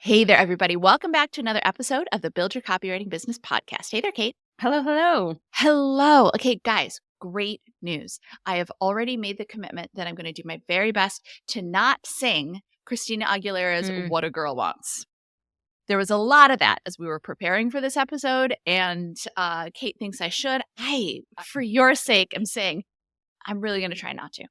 Hey there, everybody. Welcome back to another episode of the Build Your Copywriting Business podcast. Hey there, Kate. Hello, hello. Hello. Okay, guys, great news. I have already made the commitment that I'm going to do my very best to not sing Christina Aguilera's What a Girl Wants. There was a lot of that as we were preparing for this episode, and Kate thinks I should. For your sake, am saying I'm really going to try not to.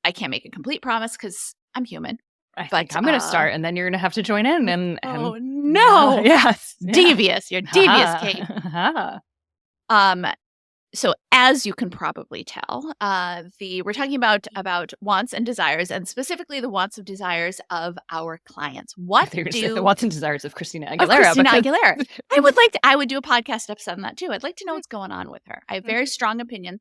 I can't make a complete promise because I'm human. I think I'm going to start, and then you're going to have to join in. Oh, no. Yes. Devious. You're devious, Kate. So as you can probably tell, we're talking about wants and desires, and specifically the wants and desires of our clients. What do the wants and desires of Christina Aguilera? Aguilera. I would do a podcast episode on that too. I'd like to know what's going on with her. I have very strong opinion.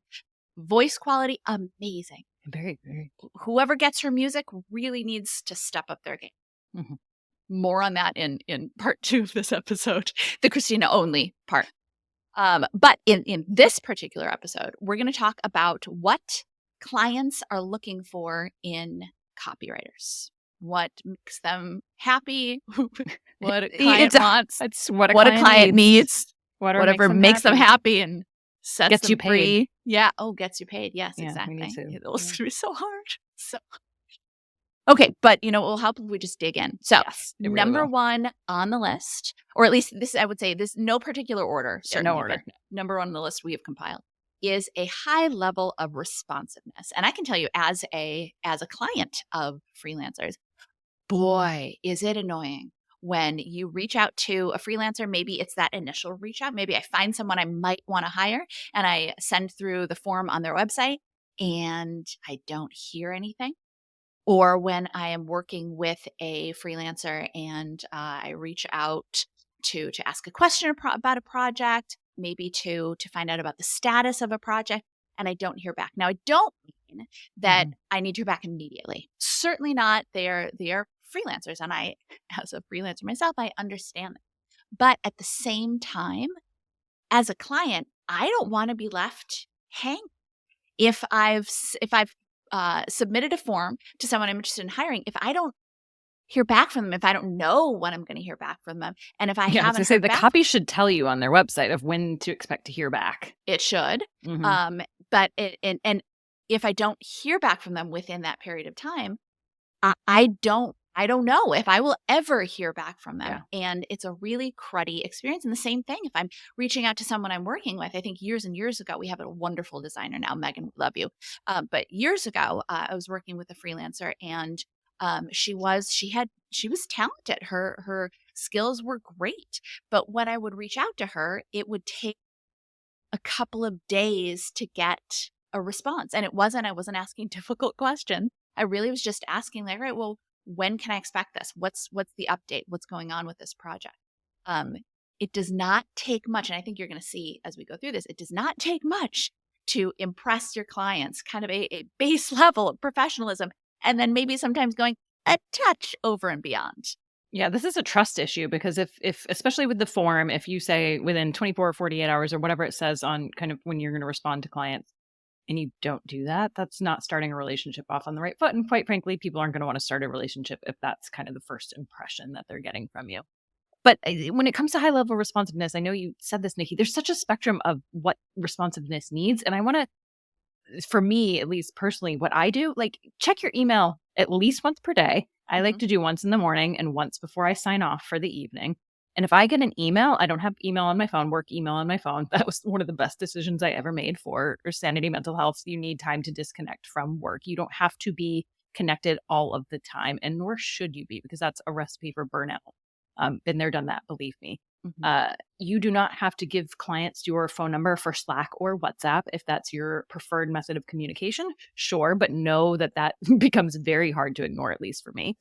Voice quality, amazing. Very, very. Whoever gets her music really needs to step up their game. Mm-hmm. More on that in part 2 of this episode, the Christina only part. But in this particular episode, we're going to talk about what clients are looking for in copywriters. What makes them happy? What a client wants. That's what a client needs. Whatever makes them happy and gets you free. Paid. Yeah. Oh, gets you paid. Yes, yeah, exactly. It was going to be so hard. Okay, but it will help if we just dig in. So yes, number one on the list, or at least this, I would say this, no particular order. No order. Number one on the list we have compiled is a high level of responsiveness. And I can tell you as a client of freelancers, boy, is it annoying when you reach out to a freelancer. Maybe it's that initial reach out. Maybe I find someone I might want to hire and I send through the form on their website and I don't hear anything. Or when I am working with a freelancer and I reach out to ask a question about a project, maybe to find out about the status of a project, and I don't hear back. Now, I don't mean that I need to hear back immediately. Certainly not. They are freelancers, and I, as a freelancer myself, I understand that. But at the same time, as a client, I don't want to be left hanging. If I've submitted a form to someone I'm interested in hiring, if I don't hear back from them, if I don't know when I'm going to hear back from them, and if I haven't heard back, copy should tell you on their website of when to expect to hear back. It should. But and if I don't hear back from them within that period of time, I don't know if I will ever hear back from them. Yeah. And it's a really cruddy experience. And the same thing, if I'm reaching out to someone I'm working with, I think years and years ago, we have a wonderful designer now, Megan, we love you. But years ago, I was working with a freelancer and she was talented. Her skills were great. But when I would reach out to her, it would take a couple of days to get a response. And I wasn't asking difficult questions. I really was just asking like, all right, well, when can I expect this? What's the update? What's going on with this project? It does not take much. And I think you're going to see as we go through this, it does not take much to impress your clients, kind of a base level of professionalism. And then maybe sometimes going a touch over and beyond. Yeah, this is a trust issue because if especially with the form, if you say within 24 or 48 hours or whatever it says on kind of when you're going to respond to clients, and you don't do that, that's not starting a relationship off on the right foot. And quite frankly, people aren't going to want to start a relationship if that's kind of the first impression that they're getting from you. But when it comes to high level responsiveness, I know you said this, Nikki, there's such a spectrum of what responsiveness needs. And I want to, for me, at least personally, what I do, like check your email at least once per day. I like to do once in the morning and once before I sign off for the evening. And if I get an email, I don't have email on my phone, work email on my phone. That was one of the best decisions I ever made for sanity, mental health. You need time to disconnect from work. You don't have to be connected all of the time, and nor should you be, because that's a recipe for burnout. Been there, done that, believe me. You do not have to give clients your phone number for Slack or WhatsApp if that's your preferred method of communication. Sure, but know that becomes very hard to ignore, at least for me.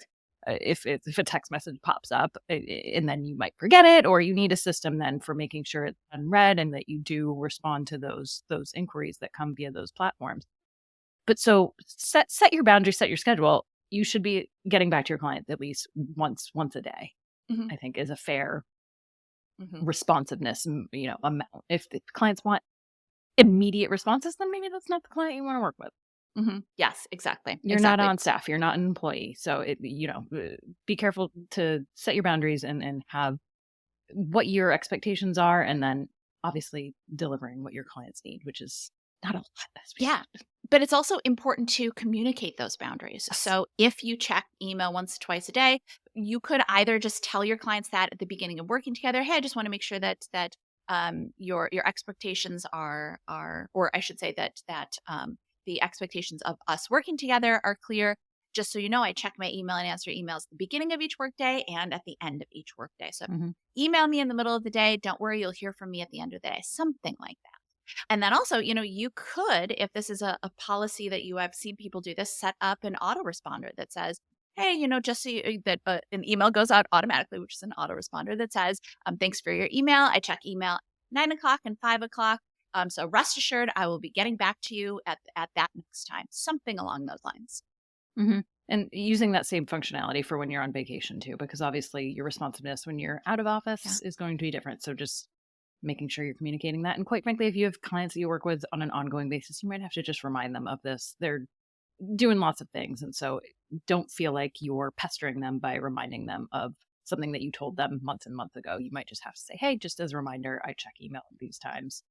If a text message pops up and then you might forget it, or you need a system then for making sure it's unread and that you do respond to those inquiries that come via those platforms. But so set your boundaries, set your schedule. You should be getting back to your client at least once a day. I think is a fair responsiveness, amount. If the clients want immediate responses, then maybe that's not the client you want to work with. Yes, exactly. You're not Exactly. on staff. You're not an employee. So be careful to set your boundaries and have what your expectations are, and then obviously delivering what your clients need, which is not a lot. As we Yeah. said. But it's also important to communicate those boundaries. Yes. So if you check email once, twice a day, you could either just tell your clients that at the beginning of working together, hey, I just want to make sure that your expectations are, or I should say that the expectations of us working together are clear. Just so you know, I check my email and answer emails at the beginning of each workday and at the end of each workday. So Mhm. email me in the middle of the day. Don't worry, you'll hear from me at the end of the day. Something like that. And then also, you could, if this is a policy that you have seen people do this, set up an autoresponder that says, hey, just so that an email goes out automatically, which is an autoresponder that says, thanks for your email. I check email 9 o'clock and 5 o'clock. So rest assured, I will be getting back to you at that next time. Something along those lines. Mhm. And using that same functionality for when you're on vacation too, because obviously your responsiveness when you're out of Yeah. office is going to be different. So just making sure you're communicating that. And quite frankly, if you have clients that you work with on an ongoing basis, you might have to just remind them of this. They're doing lots of things. And so don't feel like you're pestering them by reminding them of something that you told them months and months ago. You might just have to say, hey, just as a reminder, I check email at these times.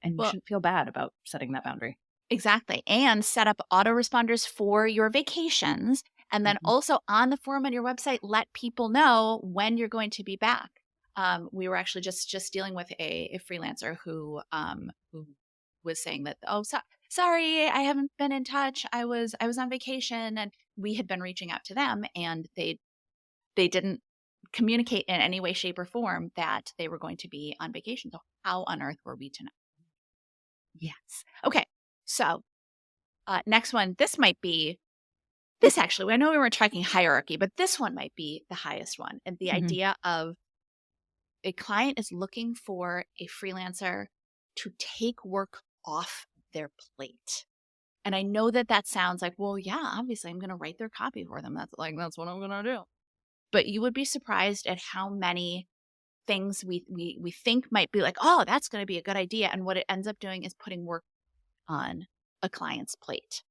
And you Well, shouldn't feel bad about setting that boundary. exactly. And set up autoresponders for your vacations. And then Mhm. also on the form on your website, let people know when you're going to be back. We were actually just dealing with a freelancer who was saying that, oh, sorry, I haven't been in touch. I was on vacation, and we had been reaching out to them, and they didn't communicate in any way, shape, or form that they were going to be on vacation. So how on earth were we to know? Yes. Okay. So next one, this actually, I know we weren't tracking hierarchy, but this one might be the highest one. And the Mhm. idea of a client is looking for a freelancer to take work off their plate. And I know that that sounds like, well, yeah, obviously I'm going to write their copy for them. That's what I'm going to do. But you would be surprised at how many things we think might be like, oh, that's going to be a good idea. And what it ends up doing is putting work on a client's plate.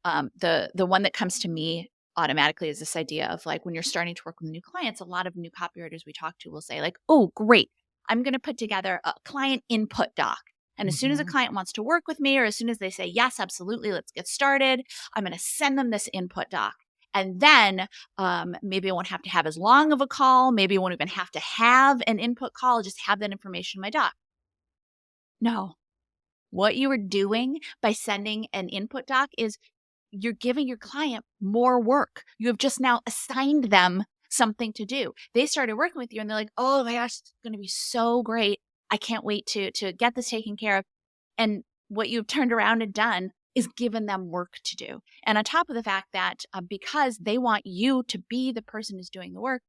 The one that comes to me automatically is this idea of like when you're starting to work with new clients, a lot of new copywriters we talk to will say like, oh, great, I'm going to put together a client input doc. And as soon as a Mhm. client wants to work with me, or as soon as they say, yes, absolutely, let's get started, I'm going to send them this input doc. And then maybe I won't have to have as long of a call. Maybe I won't even have to have an input call. I'll just have that information in my doc. No, what you are doing by sending an input doc is you're giving your client more work. You have just now assigned them something to do. They started working with you and they're like, oh my gosh, it's going to be so great. I can't wait to get this taken care of. And what you've turned around and done is given them work to do. And on top of the fact that because they want you to be the person who's doing the work,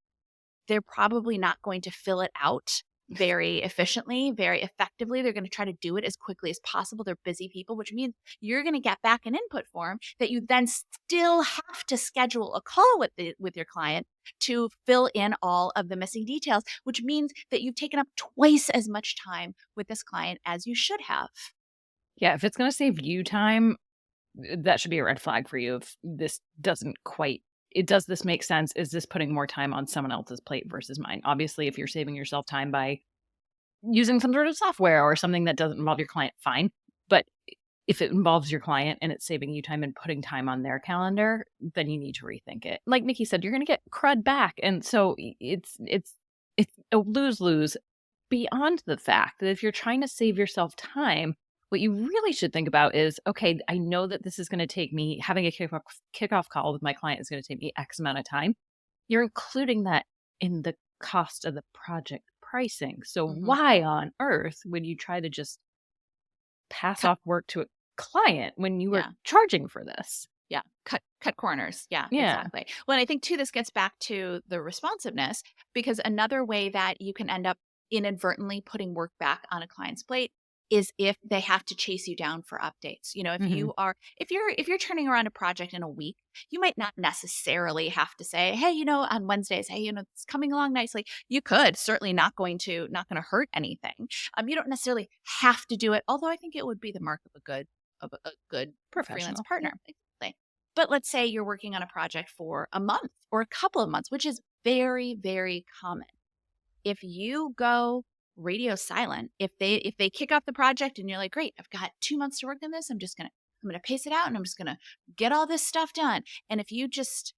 they're probably not going to fill it out very efficiently, very effectively. They're going to try to do it as quickly as possible. They're busy people, which means you're going to get back an input form that you then still have to schedule a call with your client to fill in all of the missing details, which means that you've taken up twice as much time with this client as you should have. Yeah, if it's going to save you time, that should be a red flag for you. If this doesn't quite, does this make sense? Is this putting more time on someone else's plate versus mine? Obviously, if you're saving yourself time by using some sort of software or something that doesn't involve your client, fine. But if it involves your client and it's saving you time and putting time on their calendar, then you need to rethink it. Like Nikki said, you're going to get crud back, and so it's a lose lose. Beyond the fact that if you're trying to save yourself time, what you really should think about is, okay, I know that this is going to take me having a kickoff call with my client is going to take me X amount of time. You're including that in the cost of the project pricing. So Mhm. why on earth would you try to just pass Cut, off work to a client when you were yeah. charging for this? Yeah, cut corners. Yeah, Yeah. exactly. Well, and I think too, this gets back to the responsiveness, because another way that you can end up inadvertently putting work back on a client's plate is if they have to chase you down for updates. If Hmm. you're turning around a project in a week, you might not necessarily have to say, hey, on Wednesdays, hey, it's coming along nicely. You could, certainly not going to hurt anything. You don't necessarily have to do it, although I think it would be the mark of a good a good freelance Professional. partner. Exactly. But let's say you're working on a project for a month or a couple of months, which is very, very common. If you go radio silent, if they kick off the project and you're like, great, I've got 2 months to work on this, I'm gonna pace it out and I'm just gonna get all this stuff done. And if you just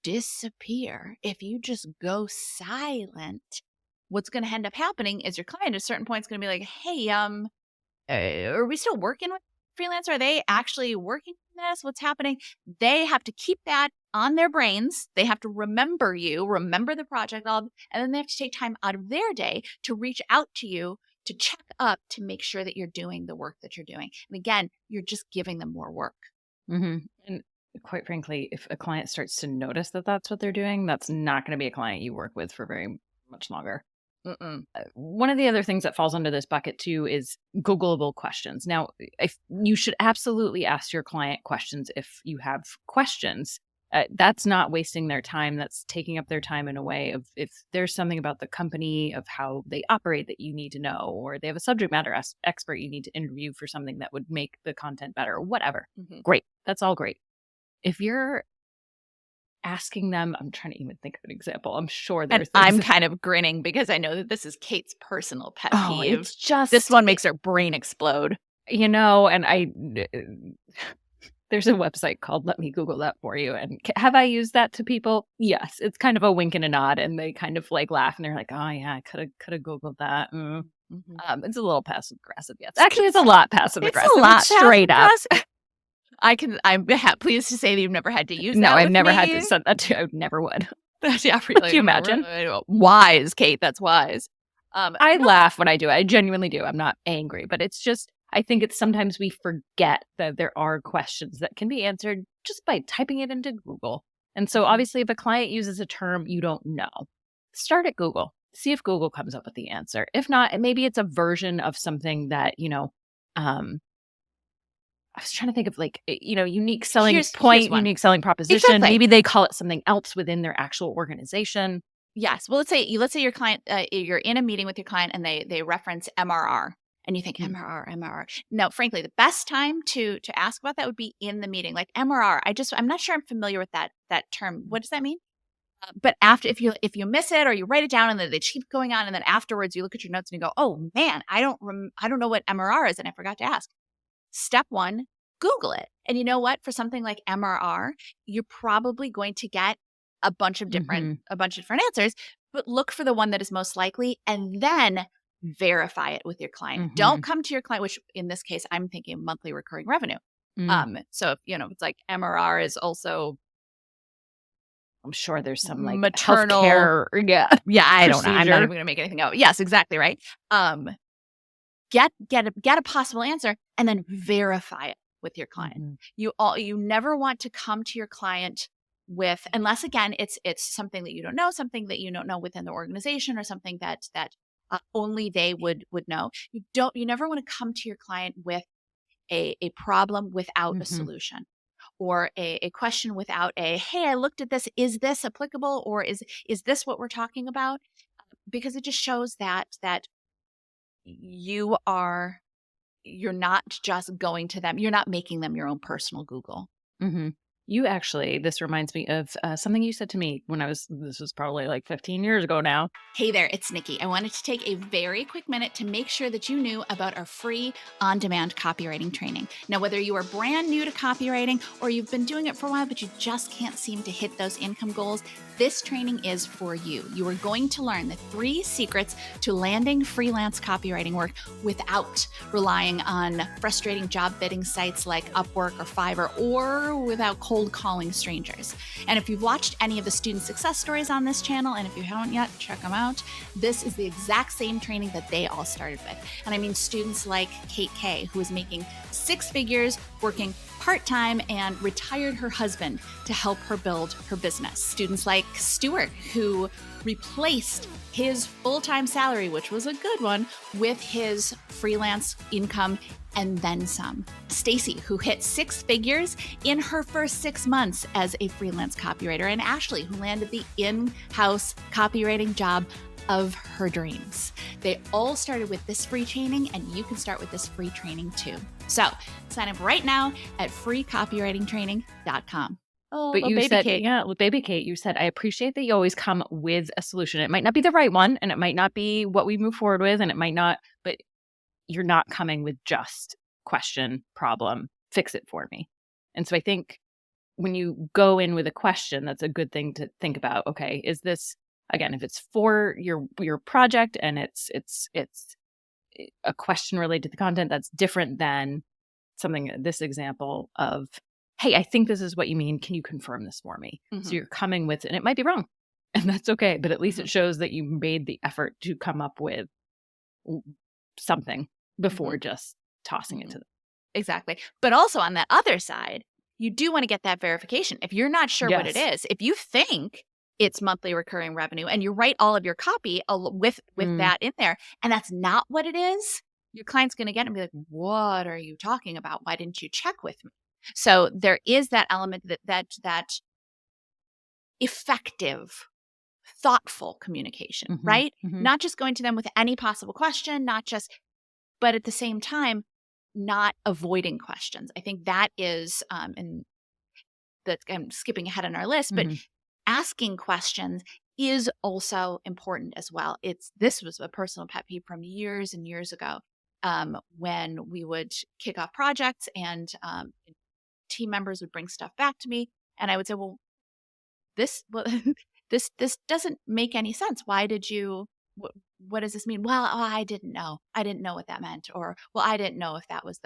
disappear, if you just go silent, what's going to end up happening is your client at a certain point is going to be like, hey, are we still working with freelancer? Are they actually working on this? What's happening? They have to keep that on their brains. They have to remember you, remember the project, and then they have to take time out of their day to reach out to you to check up to make sure that you're doing the work that you're doing. And again, you're just giving them more work. Mm-hmm. And quite frankly, if a client starts to notice that that's what they're doing, that's not going to be a client you work with for very much longer. One of the other things that falls under this bucket too is Googleable questions. Now, if you should absolutely ask your client questions if you have questions. That's not wasting their time. That's taking up their time in a way of if there's something about the company, of how they operate that you need to know, or they have a subject matter expert you need to interview for something that would make the content better, or whatever. Great. That's all great. If you're asking them, I'm trying to even think of an example. I'm sure there's. And I'm kind of grinning because I know that this is Kate's personal pet peeve. It's just this one makes her brain explode. You know, and there's a website called Let Me Google That For You. And have I used that to people? Yes. It's kind of a wink and a nod, and they kind of like laugh and they're like, oh yeah, I could have Googled that. It's a little passive aggressive. Yes. Actually, it's a lot passive aggressive. It's a lot straight up. I'm pleased to say that you've never had to use that. No, I've never had to send that to. I never would. Yeah, really. Can you imagine? Wise, Kate. That's wise. I laugh when I do it. I genuinely do. I'm not angry, but it's just, I think it's sometimes we forget that there are questions that can be answered just by typing it into Google. And so obviously if a client uses a term you don't know, start at Google. See if Google comes up with the answer. If not, maybe it's a version of something that, I was trying to think of unique selling point, unique selling proposition. Exactly. Maybe they call it something else within their actual organization. Yes. Well, let's say your client, you're in a meeting with your client and they reference MRR and you think MRR. No, frankly, the best time to ask about that would be in the meeting. Like MRR, I'm not sure I'm familiar with that term. What does that mean? But after, if you miss it or you write it down and then they keep going on and then afterwards you look at your notes and you go, oh man, I don't know what MRR is and I forgot to ask. Step one, Google it. And you know what? For something like MRR, you're probably going to get a bunch of different answers, but look for the one that is most likely and then verify it with your client. Don't come to your client, which in this case, I'm thinking monthly recurring revenue. So if, it's like MRR is also, I'm sure there's some like maternal healthcare. Yeah. I don't know. I'm not even going to make anything out. Yes, exactly. Right. Get a possible answer and then verify it with your client. You never want to come to your client with, unless again, it's something that you don't know, something that you don't know within the organization or something that only they would know. You never want to come to your client with a problem without a solution or a question without hey, I looked at this. Is this applicable or is this what we're talking about? Because it just shows that you're not just going to them. You're not making them your own personal Google. You actually, this reminds me of something you said to me when this was probably like 15 years ago now. Hey there, it's Nikki. I wanted to take a very quick minute to make sure that you knew about our free on-demand copywriting training. Now, whether you are brand new to copywriting or you've been doing it for a while, but you just can't seem to hit those income goals, this training is for you. You are going to learn the 3 secrets to landing freelance copywriting work without relying on frustrating job bidding sites like Upwork or Fiverr or without cold calling strangers. And if you've watched any of the student success stories on this channel, and if you haven't yet, check them out. This is the exact same training that they all started with. And I mean students like Kate K, who is making 6 figures working part-time and retired her husband to help her build her business. Students like Stuart, who replaced his full-time salary, which was a good one, with his freelance income and then some. Stacy, who hit 6 figures in her first 6 months as a freelance copywriter, and Ashley, who landed the in-house copywriting job of her dreams. They all started with this free training, and you can start with this free training too. So sign up right now at freecopywritingtraining.com. But you baby said, Kate. yeah, with baby Kate, you said, I appreciate that you always come with a solution. It might not be the right one, and it might not be what we move forward with, and it might not, but you're not coming with just question, problem, fix it for me. And so I think when you go in with a question, that's a good thing to think about. Okay, is this, again, if it's for your project and it's a question related to the content, that's different than something, this example of, hey, I think this is what you mean. Can you confirm this for me? So you're coming with, and it might be wrong, and that's okay, but at least it shows that you made the effort to come up with something before just tossing it to them. Exactly. But also on that other side, you do want to get that verification. If you're not sure what it is, if you think it's monthly recurring revenue and you write all of your copy with that in there, and that's not what it is, your client's going to get it and be like, what are you talking about? Why didn't you check with me? So there is that element that effective, thoughtful communication, right? Not just going to them with any possible question, but at the same time, not avoiding questions. I think that is, and that I'm skipping ahead on our list, but asking questions is also important as well. This was a personal pet peeve from years and years ago, when we would kick off projects and team members would bring stuff back to me, and I would say, well, this doesn't make any sense. Why did you? What does this mean? Well, I didn't know. I didn't know what that meant. Or, well, I didn't know if that was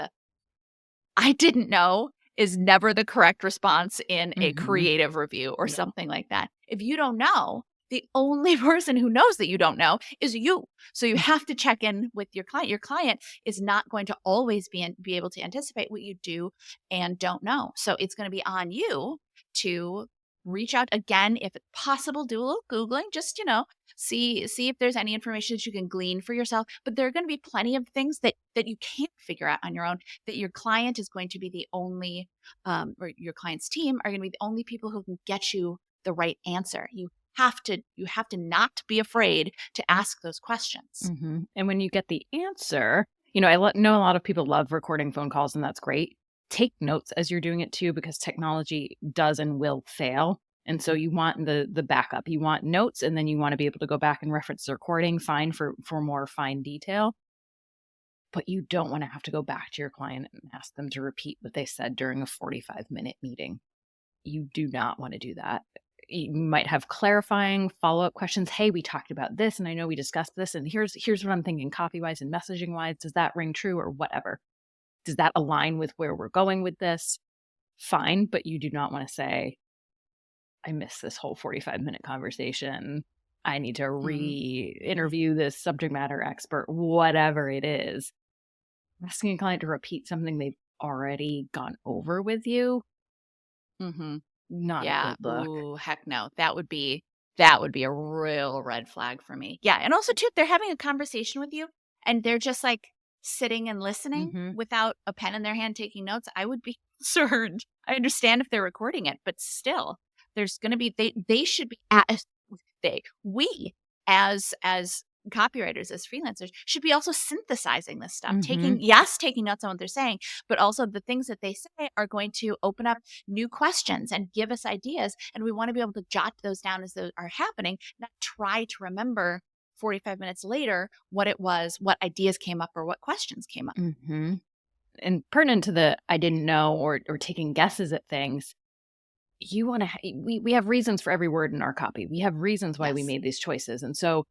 I didn't know is never the correct response in a creative review or something like that. If you don't know, the only person who knows that you don't know is you. So you have to check in with your client. Your client is not going to always be able to anticipate what you do and don't know. So it's going to be on you to reach out again. If it's possible, do a little Googling, just, see if there's any information that you can glean for yourself. But there are going to be plenty of things that you can't figure out on your own, that your client is going to be the only, or your client's team are going to be the only people who can get you the right answer. You have to not be afraid to ask those questions. And when you get the answer, I know a lot of people love recording phone calls, and that's great. Take notes as you're doing it too, because technology does and will fail. And so you want the backup. You want notes, and then you want to be able to go back and reference the recording, fine, for more fine detail. But you don't want to have to go back to your client and ask them to repeat what they said during a 45-minute meeting. You do not want to do that. You might have clarifying follow-up questions. Hey, we talked about this, and I know we discussed this, and here's what I'm thinking copy-wise and messaging-wise. Does that ring true or whatever? Does that align with where we're going with this? Fine, but you do not want to say, I missed this whole 45-minute conversation. I need to re-interview this subject matter expert, whatever it is. Asking a client to repeat something they've already gone over with you, not a good look. Ooh, heck no. That would be a real red flag for me. Yeah, and also too, if they're having a conversation with you and they're just like sitting and listening without a pen in their hand taking notes, I would be concerned. I understand if they're recording it, but still, there's going to be they should be we as copywriters, as freelancers, should be also synthesizing this stuff, taking notes on what they're saying, but also the things that they say are going to open up new questions and give us ideas. And we want to be able to jot those down as those are happening, not try to remember 45 minutes later what it was, what ideas came up or what questions came up. And pertinent to the I didn't know or taking guesses at things, you want to, we have reasons for every word in our copy. We have reasons why we made these choices. And so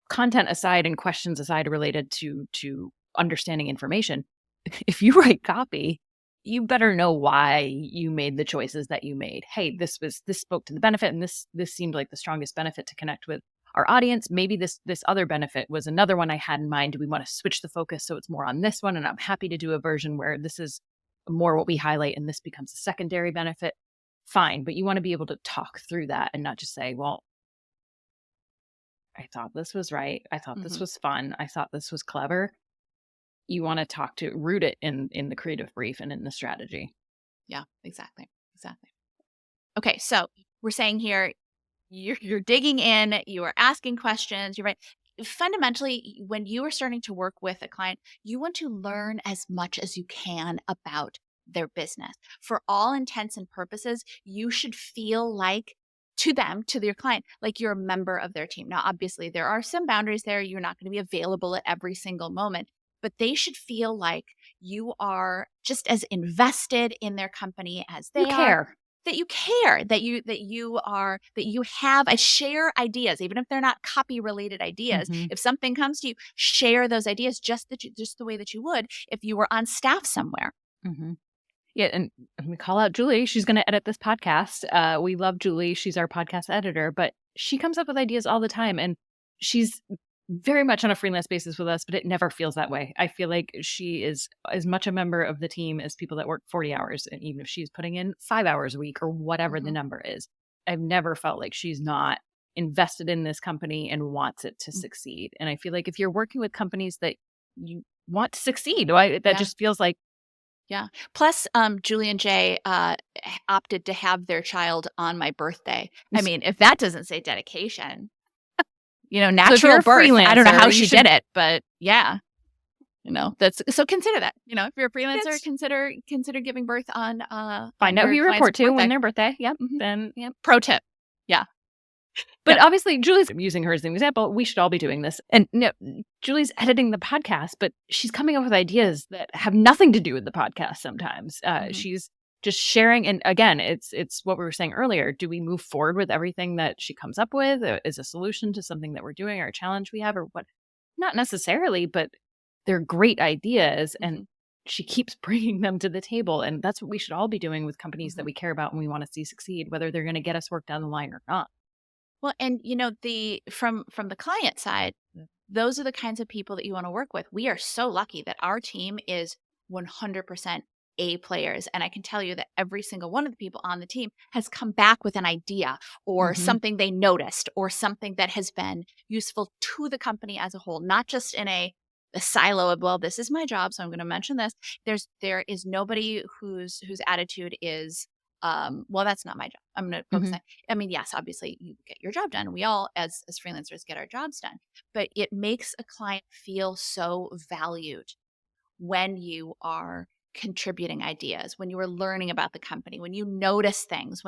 content aside and questions aside related to understanding information, if you write copy, you better know why you made the choices that you made. Hey, this spoke to the benefit, and this seemed like the strongest benefit to connect with our audience. Maybe this other benefit was another one I had in mind. Do we want to switch the focus so it's more on this one? And I'm happy to do a version where this is more what we highlight and this becomes a secondary benefit. Fine, but you want to be able to talk through that and not just say, well, I thought this was right. I thought this was fun. I thought this was clever. You want to root it in the creative brief and in the strategy. Yeah, exactly. Okay, so we're saying here, you're digging in, you are asking questions, you're right. Fundamentally, when you are starting to work with a client, you want to learn as much as you can about their business. For all intents and purposes, you should feel like to them, to your client, like you're a member of their team. Now, obviously, there are some boundaries there. You're not going to be available at every single moment, but they should feel like you are just as invested in their company as You they are, care. that you care, that you have I share ideas, even if they're not copy related ideas. Mm-hmm. If something comes to you, share those ideas just the way that you would if you were on staff somewhere. Mm-hmm. Yeah, and I'm gonna call out Julie. She's going to edit this podcast. We love Julie. She's our podcast editor, but she comes up with ideas all the time, and she's very much on a freelance basis with us, but it never feels that way. I feel like she is as much a member of the team as people that work 40 hours, and even if she's putting in 5 hours a week or whatever the number is. I've never felt like she's not invested in this company and wants it to succeed. And I feel like if you're working with companies that you want to succeed, that just feels like. Yeah. Plus, Julie and Jay opted to have their child on my birthday. I mean, if that doesn't say dedication, natural birth. I don't know how she did it, but yeah, that's so. Consider that. If you're a freelancer, consider giving birth on. Find out who you report to when their birthday. Yep. Mm-hmm. Then yep. Pro tip. Yeah. But obviously, Julie's using her as an example. We should all be doing this. And Julie's editing the podcast, but she's coming up with ideas that have nothing to do with the podcast sometimes. She's just sharing. And again, it's what we were saying earlier. Do we move forward with everything that she comes up with as a solution to something that we're doing or a challenge we have or what? Not necessarily, but they're great ideas. And she keeps bringing them to the table. And that's what we should all be doing with companies that we care about and we want to see succeed, whether they're going to get us work down the line or not. Well, and from the client side, those are the kinds of people that you want to work with. We are so lucky that our team is 100% A players. And I can tell you that every single one of the people on the team has come back with an idea or something they noticed or something that has been useful to the company as a whole, not just in a silo of, well, this is my job, so I'm going to mention this. There is nobody whose attitude is, well, that's not my job. I'm going to focus on. I mean, yes, obviously you get your job done. We all, as freelancers, get our jobs done. But it makes a client feel so valued when you are contributing ideas, when you are learning about the company, when you notice things,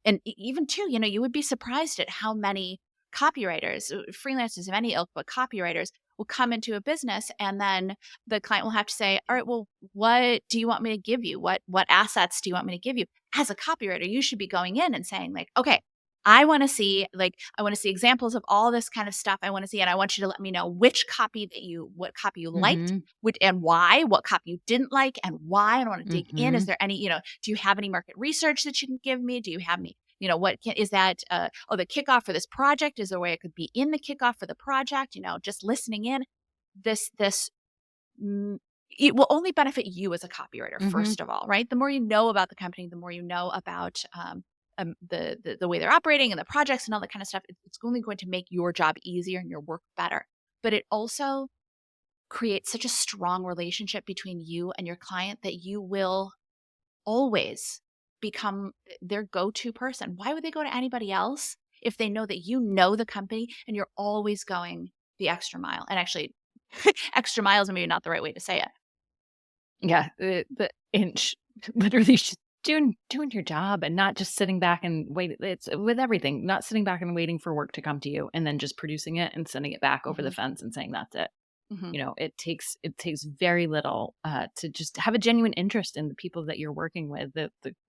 and even too, you would be surprised at how many copywriters, freelancers of any ilk, but copywriters will come into a business and then the client will have to say, all right, well, what do you want me to give you? What assets do you want me to give you? As a copywriter, you should be going in and saying like, okay, I want to see examples of all this kind of stuff I want to see. And I want you to let me know what copy you liked, and why, what copy you didn't like and why. I don't want to dig in. Is there any, do you have any market research that you can give me? Do you have any, is that, the kickoff for this project? Is there a way I could be in the kickoff for the project? Just listening in it will only benefit you as a copywriter, first of all, right? The more you know about the company, the more you know about, the way they're operating and the projects and all that kind of stuff, it's only going to make your job easier and your work better. But it also creates such a strong relationship between you and your client that you will always become their go-to person. Why would they go to anybody else if they know that you know the company and you're always going the extra mile? And actually, extra mile is maybe not the right way to say it. Yeah, the inch, literally just doing your job and not just sitting back and wait. It's with everything, not sitting back and waiting for work to come to you and then just producing it and sending it back over the fence and saying that's it. It takes very little to just have a genuine interest in the people that you're working with,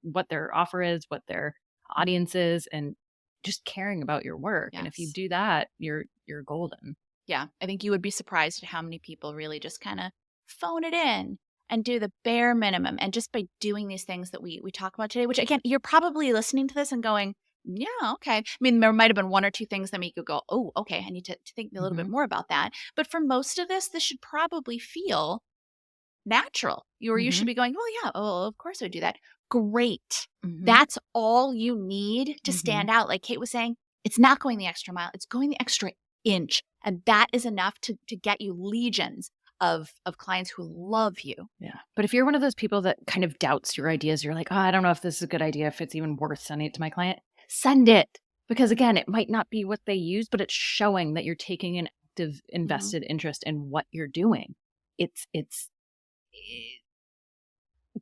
what their offer is, what their audience is, and just caring about your work. Yes. And if you do that, you're golden. Yeah, I think you would be surprised at how many people really just kind of phone it in and do the bare minimum. And just by doing these things that we talk about today, which again, you're probably listening to this and going, yeah, okay. I mean, there might have been one or two things that make you go, oh, okay, I need to think a little bit more about that. But for most of this should probably feel natural. You should be going, well, yeah, oh, of course I would do that. Great. That's all you need to stand out. Like Kate was saying, it's not going the extra mile. It's going the extra inch. And that is enough to get you legions of clients who love you. Yeah. But if you're one of those people that kind of doubts your ideas, you're like, oh, I don't know if this is a good idea, if it's even worth sending it to my client, send it. Because again, it might not be what they use, but it's showing that you're taking an active, invested interest in what you're doing.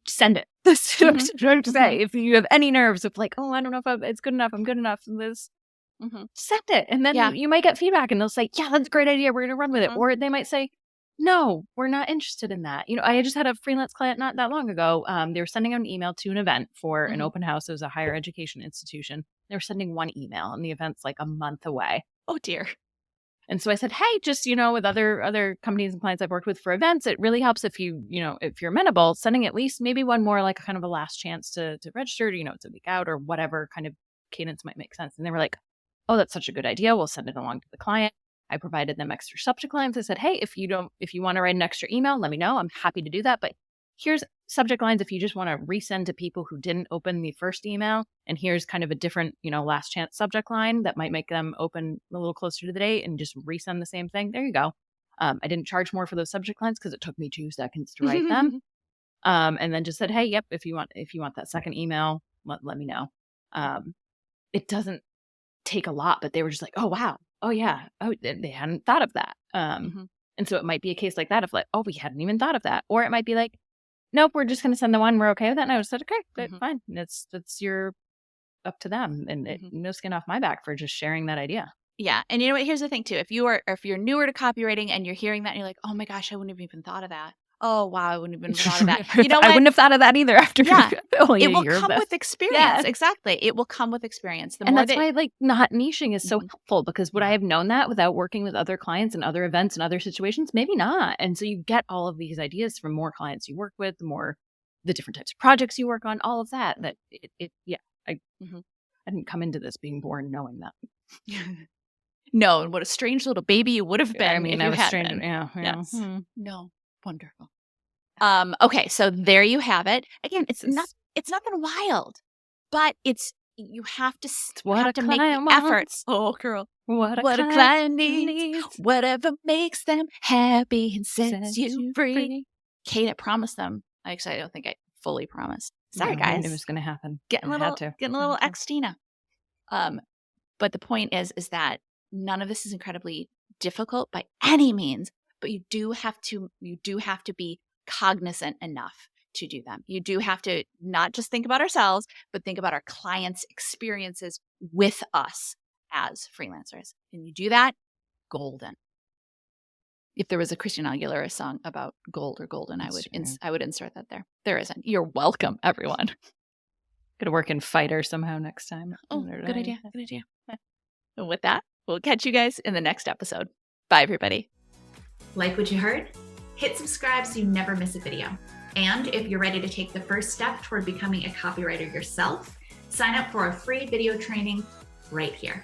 Send it. That's what I'm trying to say. If you have any nerves of like, oh, I don't know if it's good enough, I'm good enough in this, send it. And then you might get feedback and they'll say, yeah, that's a great idea. We're going to run with it. Or they might say, no, we're not interested in that. You know, I just had a freelance client not that long ago. They were sending out an email to an event for an open house. It was a higher education institution. They were sending one email and the event's like a month away. Oh, dear. And so I said, hey, just, you know, with other companies and clients I've worked with for events, it really helps if if you're amenable, sending at least maybe one more, like kind of a last chance to register, you know, it's a week out or whatever kind of cadence might make sense. And they were like, oh, that's such a good idea. We'll send it along to the client. I provided them extra subject lines. I said, hey, if you want to write an extra email, let me know. I'm happy to do that. But here's subject lines if you just want to resend to people who didn't open the first email. And here's kind of a different, you know, last chance subject line that might make them open a little closer to the date and just resend the same thing. There you go. I didn't charge more for those subject lines because it took me 2 seconds to write them. And then just said, hey, yep, if you want that second email, let me know. It doesn't take a lot, but they were just like, oh, wow. Oh, yeah. Oh, they hadn't thought of that. And so it might be a case like that of like, oh, we hadn't even thought of that. Or it might be like, nope, we're just going to send the one. We're okay with that. And I said, okay, fine. That's your up to them. And no skin off my back for just sharing that idea. Yeah. And you know what? Here's the thing too. If you're newer to copywriting and you're hearing that and you're like, oh my gosh, I wouldn't have even thought of that. Oh, wow. I wouldn't have even thought of that. You know what? I wouldn't have thought of that either after. Yeah. It will come with experience. Yeah. Exactly. It will come with experience. And that's why like not niching is so helpful, because would I have known that without working with other clients and other events and other situations? Maybe not. And so you get all of these ideas from more clients you work with, the different types of projects you work on, all of that. I didn't come into this being born knowing that. No, and what a strange little baby you would have been. I mean, I was strange. Yeah. Yes. No, wonderful. Okay, so there you have it. Again, it's nothing wild, but you have to make the efforts. Oh, girl, what a client needs, whatever makes them happy and sets you free. Kate, I promised them. Actually, I don't think I fully promised. Sorry, guys. It was going to happen. Getting a little Xtina. But the point is that none of this is incredibly difficult by any means, but you do have to be cognizant enough to do them. You do have to not just think about ourselves, but think about our clients' experiences with us as freelancers. And you do that, golden. If there was a Christina Aguilera song about gold or golden, I would insert that there. There isn't. You're welcome, everyone. Gonna work in Fighter somehow next time. Oh, good idea. Good idea. And with that, we'll catch you guys in the next episode. Bye, everybody. Like what you heard? Hit subscribe so you never miss a video. And if you're ready to take the first step toward becoming a copywriter yourself, sign up for a free video training right here.